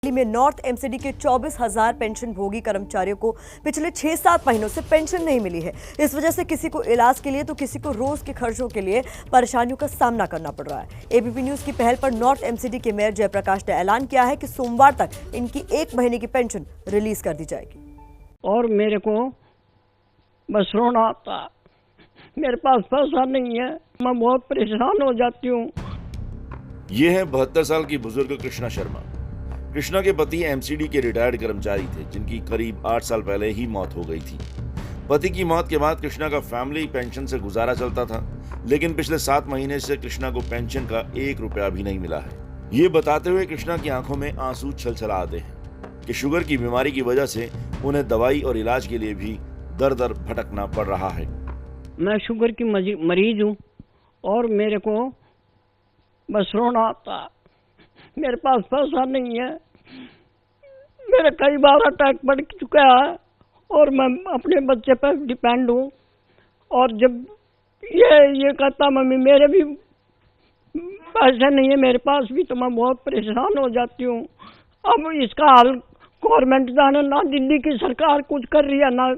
दिल्ली में north MCD के 24,000 pension भोगी कर्मचारियों को पिछले 6-7 महीनों से पेंशन नहीं मिली है। इस वजह से किसी को इलाज के लिए तो किसी को रोज के खर्चों के लिए परेशानियों का सामना करना पड़ रहा है। एबीपी न्यूज की पहल पर नॉर्थ एमसीडी के मेयर जयप्रकाश ने ऐलान किया है कि सोमवार तक इनकी 1 महीने की पेंशन रिलीज कर दी जाएगी। और मेरे को बस रोना आता, मेरे पास पैसा नहीं है, मैं बहुत परेशान हो जाती हूँ। ये है 72 साल की बुजुर्ग कृष्णा शर्मा। कृष्णा के पति एमसीडी के रिटायर्ड कर्मचारी थे, जिनकी करीब 8 साल पहले ही मौत हो गई थी। पति की मौत के बाद कृष्णा का फैमिली पेंशन से गुजारा चलता था, लेकिन पिछले 7 महीने से कृष्णा को पेंशन का 1 रुपया भी नहीं मिला है। ये बताते हुए कृष्णा की आंखों में आंसू छलछला आते हैं कि शुगर की बीमारी की वजह से उन्हें दवाई और इलाज के लिए भी दर दर भटकना पड़ रहा है। मैं शुगर की मरीज हूँ और मेरे को बस रोना आता, मेरे पास पैसा नहीं है, मेरे कई बार अटैक पड़ चुका है और मैं अपने बच्चे पर डिपेंड हूँ। और जब ये कहता मम्मी मेरे भी पैसे नहीं है मेरे पास भी, तो मैं बहुत परेशान हो जाती हूँ। अब इसका हल गवर्नमेंट जाने, ना दिल्ली की सरकार कुछ कर रही है ना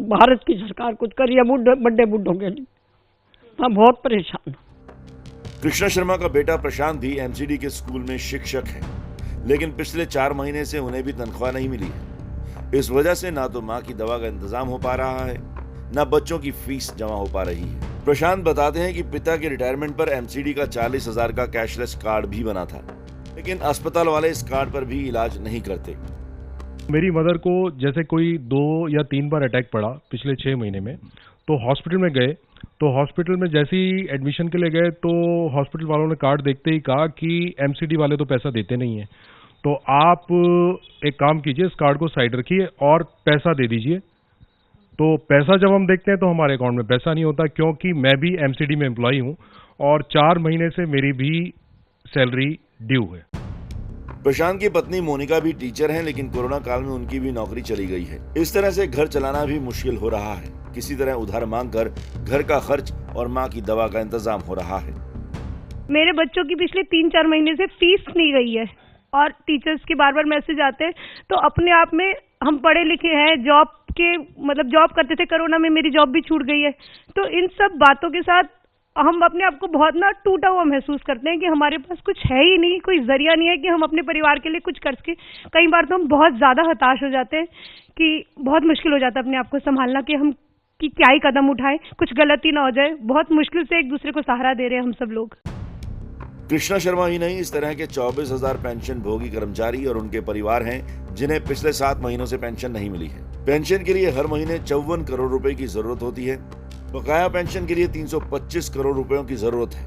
भारत की सरकार कुछ कर रही है बड़े बुढ़ों के लिए। मैं बहुत परेशान हूँ। कृष्णा शर्मा का बेटा प्रशांत भी एमसीडी के स्कूल में शिक्षक है, लेकिन पिछले 4 महीने से उन्हें भी तनख्वाह नहीं मिली है। इस वजह से ना तो माँ की दवा का इंतजाम हो पा रहा है, ना बच्चों की फीस जमा हो पा रही है। प्रशांत बताते हैं कि पिता के रिटायरमेंट पर एमसीडी का 40,000 का कैशलेस कार्ड भी बना था, लेकिन अस्पताल वाले इस कार्ड पर भी इलाज नहीं करते। मेरी मदर को जैसे कोई 2 या 3 बार अटैक पड़ा पिछले 6 महीने में, तो हॉस्पिटल में गए, तो हॉस्पिटल में जैसे ही एडमिशन के लिए गए तो हॉस्पिटल वालों ने कार्ड देखते ही कहा कि एमसीडी वाले तो पैसा देते नहीं है, तो आप एक काम कीजिए, इस कार्ड को साइड रखिए और पैसा दे दीजिए। तो पैसा जब हम देखते हैं तो हमारे अकाउंट में पैसा नहीं होता, क्योंकि मैं भी एमसीडी में एम्प्लॉय हूं और 4 महीने से मेरी भी सैलरी ड्यू है। प्रशांत की पत्नी मोनिका भी टीचर हैं, लेकिन कोरोना काल में उनकी भी नौकरी चली गई है। इस तरह से घर चलाना भी मुश्किल हो रहा है। किसी तरह उधार मांगकर घर का खर्च और माँ की दवा का इंतजाम हो रहा है। मेरे बच्चों की पिछले 3-4 महीने से फीस नहीं गई है और टीचर्स के बार मैसेज आते हैं। तो अपने आप में हम पढ़े लिखे हैं, जॉब करते थे, कोरोना में मेरी जॉब भी छूट गई है। तो इन सब बातों के साथ हम अपने आप को बहुत टूटा हुआ महसूस करते हैं कि हमारे पास कुछ है ही नहीं, कोई जरिया नहीं है कि हम अपने परिवार के लिए कुछ कर सके। कई बार तो हम बहुत ज्यादा हताश हो जाते हैं कि बहुत मुश्किल हो जाता है अपने आप को संभालना कि क्या ही कदम उठाएं, कुछ गलती ना हो जाए। बहुत मुश्किल से एक दूसरे को सहारा दे रहे हैं हम सब लोग। कृष्णा शर्मा ही नहीं, इस तरह के 24,000 पेंशन भोगी कर्मचारी और उनके परिवार हैं, जिन्हें पिछले 7 महीनों से पेंशन नहीं मिली है। पेंशन के लिए हर महीने 54 करोड़ रुपए की जरूरत होती है। बकाया पेंशन के लिए 325 करोड़ रुपयों की जरूरत है,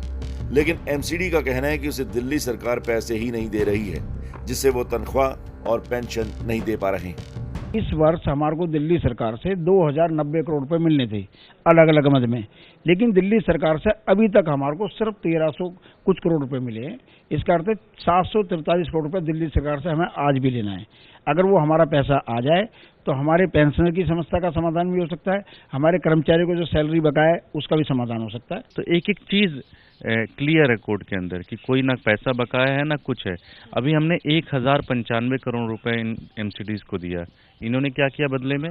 लेकिन एमसीडी का कहना है कि उसे दिल्ली सरकार पैसे ही नहीं दे रही है, जिससे वो तनख्वाह और पेंशन नहीं दे पा रहे हैं। इस वर्ष हमारे को दिल्ली सरकार से 2090 करोड़ रुपए मिलने थे अलग अलग मद में, लेकिन दिल्ली सरकार से अभी तक हमारे को सिर्फ 1300 कुछ करोड़ रुपए मिले हैं। इसका अर्थ है 743 करोड़ रुपए दिल्ली सरकार से हमें आज भी लेना है। अगर वो हमारा पैसा आ जाए तो हमारे पेंशनर की समस्या का समाधान भी हो सकता है, हमारे कर्मचारियों को जो सैलरी बकाया है उसका भी समाधान हो सकता है। तो एक एक चीज क्लियर है कोर्ट के अंदर कि कोई ना पैसा बकाया है ना कुछ है। अभी हमने 1095 करोड़ रुपए इन एमसीडीज को दिया। इन्होंने क्या किया बदले में?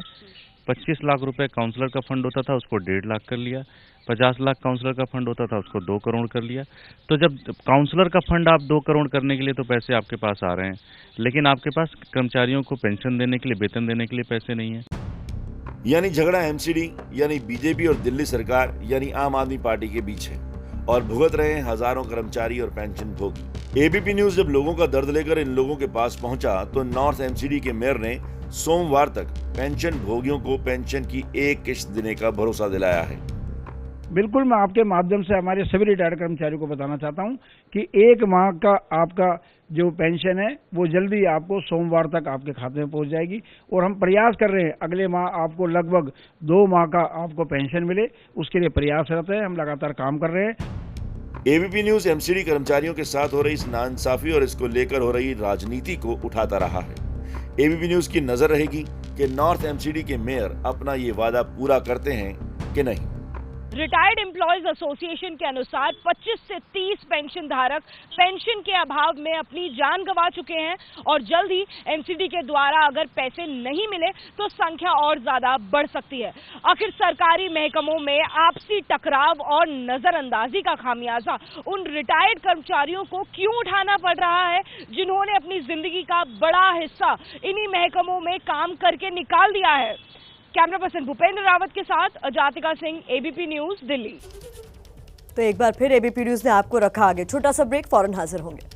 25 लाख रुपए काउंसलर का फंड होता था, उसको 1.5 लाख कर लिया। 50 लाख काउंसलर का फंड होता था, उसको 2 करोड़ कर लिया। तो जब काउंसलर का फंड आप 2 करोड़ करने के लिए तो पैसे आपके पास आ रहे हैं, लेकिन आपके पास कर्मचारियों को पेंशन देने के लिए, वेतन देने के लिए पैसे नहीं है। यानी झगड़ा एमसीडी यानी बीजेपी और दिल्ली सरकार यानी आम आदमी पार्टी के बीच है, और भुगत रहे हैं हजारों कर्मचारी और पेंशन भोगी। एबीपी न्यूज जब लोगों का दर्द लेकर इन लोगों के पास पहुंचा, तो नॉर्थ एमसीडी के मेयर ने सोमवार तक पेंशन भोगियों को पेंशन की 1 किश्त देने का भरोसा दिलाया है। बिल्कुल, मैं आपके माध्यम से हमारे सभी रिटायर्ड कर्मचारियों को बताना चाहता हूं कि 1 माह का आपका जो पेंशन है वो जल्दी आपको सोमवार तक आपके खाते में पहुंच जाएगी। और हम प्रयास कर रहे हैं अगले माह आपको लगभग 2 माह का आपको पेंशन मिले, उसके लिए प्रयासरत है, हम लगातार काम कर रहे हैं। एबीपी न्यूज एमसीडी कर्मचारियों के साथ हो रही इस नाइंसाफी और इसको लेकर हो रही राजनीति को उठाता रहा है। एबीपी न्यूज की नजर रहेगी कि नॉर्थ एमसीडी के मेयर अपना ये वादा पूरा करते हैं कि नहीं। रिटायर्ड एम्प्लॉयज एसोसिएशन के अनुसार 25 से 30 पेंशन धारक पेंशन के अभाव में अपनी जान गंवा चुके हैं और जल्द ही एमसीडी के द्वारा अगर पैसे नहीं मिले तो संख्या और ज्यादा बढ़ सकती है। आखिर सरकारी महकमों में आपसी टकराव और नजरअंदाजी का खामियाजा उन रिटायर्ड कर्मचारियों को क्यों उठाना पड़ रहा है जिन्होंने अपनी जिंदगी का बड़ा हिस्सा इन्हीं महकमों में काम करके निकाल दिया है। कैमरा पर्सन भूपेंद्र रावत के साथ अजातिका सिंह, एबीपी न्यूज, दिल्ली। तो एक बार फिर एबीपी न्यूज ने आपको रखा आगे। छोटा सा ब्रेक, फौरन हाजिर होंगे।